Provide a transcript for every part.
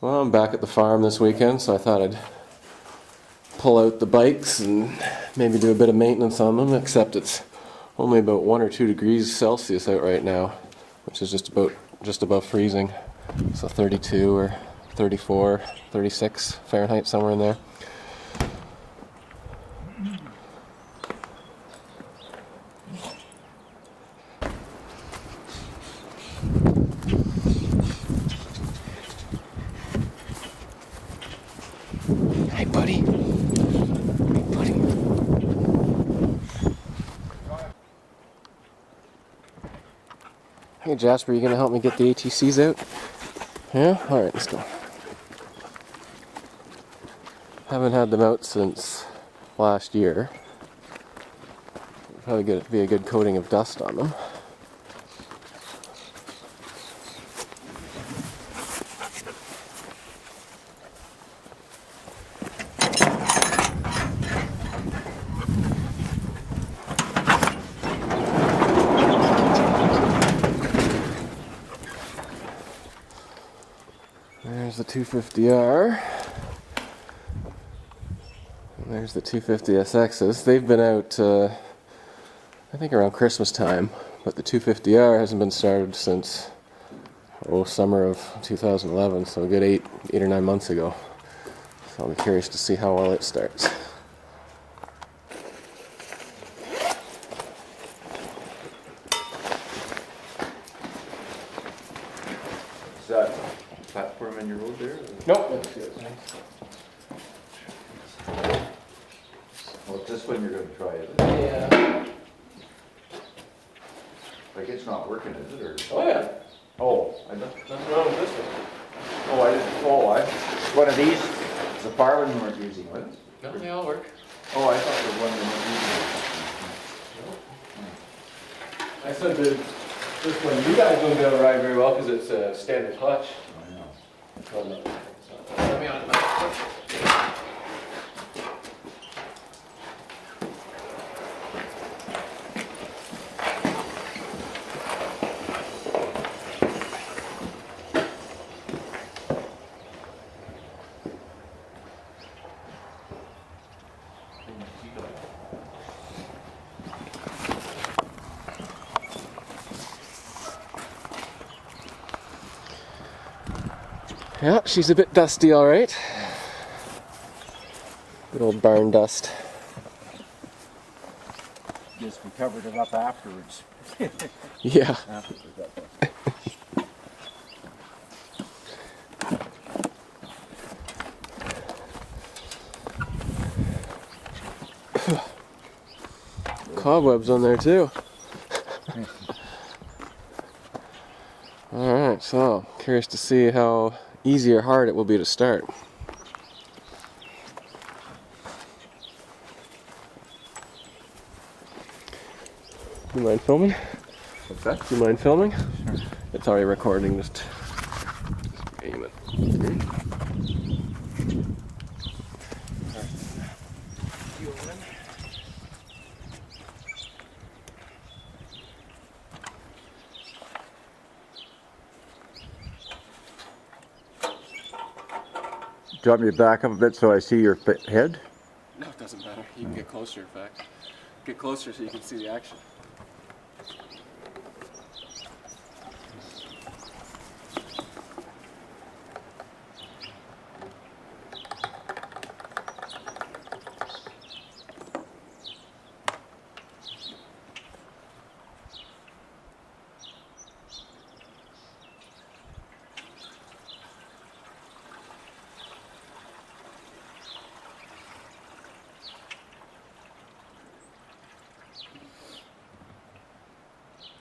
Well, I'm back at the farm this weekend, so I thought I'd pull out the bikes and maybe do a bit of maintenance on them, except it's only about 1 or 2 degrees Celsius out right now, which is just above freezing. So 32 or 34, 36 Fahrenheit, somewhere in there. Hey, buddy. Hey, buddy. Hey, Jasper, you gonna help me get the ATCs out? Yeah? Alright, let's go. Haven't had them out since last year. Probably be a good coating of dust on them. There's the 250R. And there's the 250SXs. They've been out, I think, around Christmas time, but the 250R hasn't been started since, summer of 2011, so a good 8 or 9 months ago. So I'll be curious to see how well it starts. Is that platform in your road there? Nope. Well, this one you're going to try it. Yeah. Like it's not working, is it? Or Oh yeah. oh, I don't. Nothing wrong with this one. Oh, I didn't. Oh, one of these. The Farman weren't using was it? No, they all work. Oh, I thought there was one of them. I said that this one, you guys wouldn't be able to ride very well because it's a standard clutch. I know. So, let me on it. Yeah, she's a bit dusty, all right. Good old barn dust. Just we covered it up afterwards. Yeah. After we got that. Cobwebs on there too. All right, so curious to see how easy or hard it will be to start. You mind filming? What's that? Do you mind filming? Sure. It's already recording, just aim it. Do you want me to back up a bit so I see your head? No, it doesn't matter. You can get closer, in fact. Get closer so you can see the action.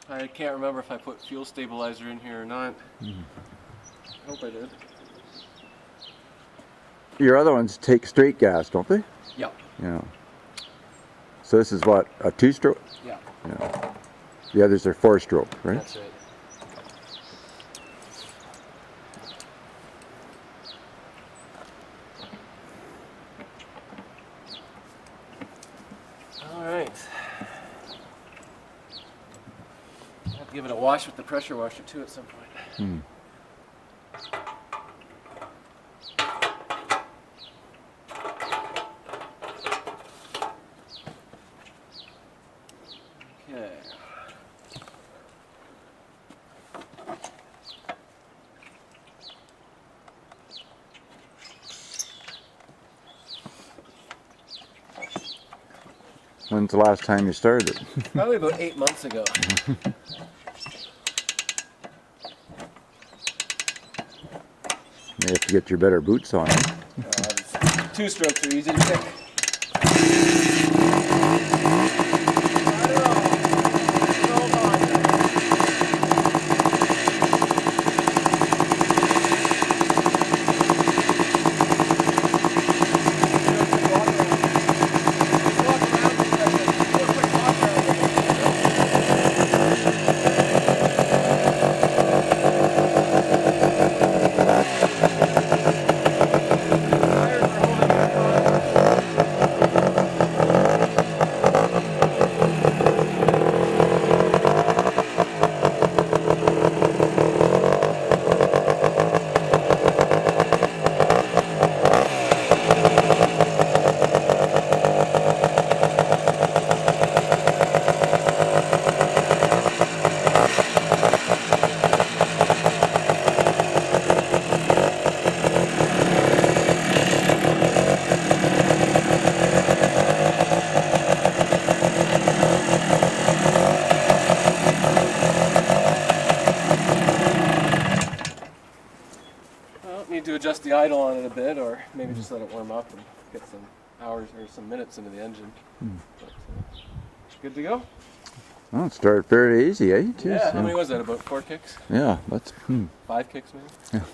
I can't remember if I put fuel stabilizer in here or not. I hope I did. Your other ones take straight gas, don't they? Yeah. Yeah. So this is what, a 2-stroke? Yeah. Yeah. The others are 4-stroke, right? That's right. All right. I'll have to give it a wash with the pressure washer too at some point. When's the last time you started it? Probably about 8 months ago. You have to get your better boots on. Two strokes are easy to pick. Need to adjust the idle on it a bit, or maybe just let it warm up and get some hours or some minutes into the engine. But, good to go. Well, it started fairly easy, eh? Yeah, how many was that? About 4 kicks? Yeah, that's... 5 kicks maybe?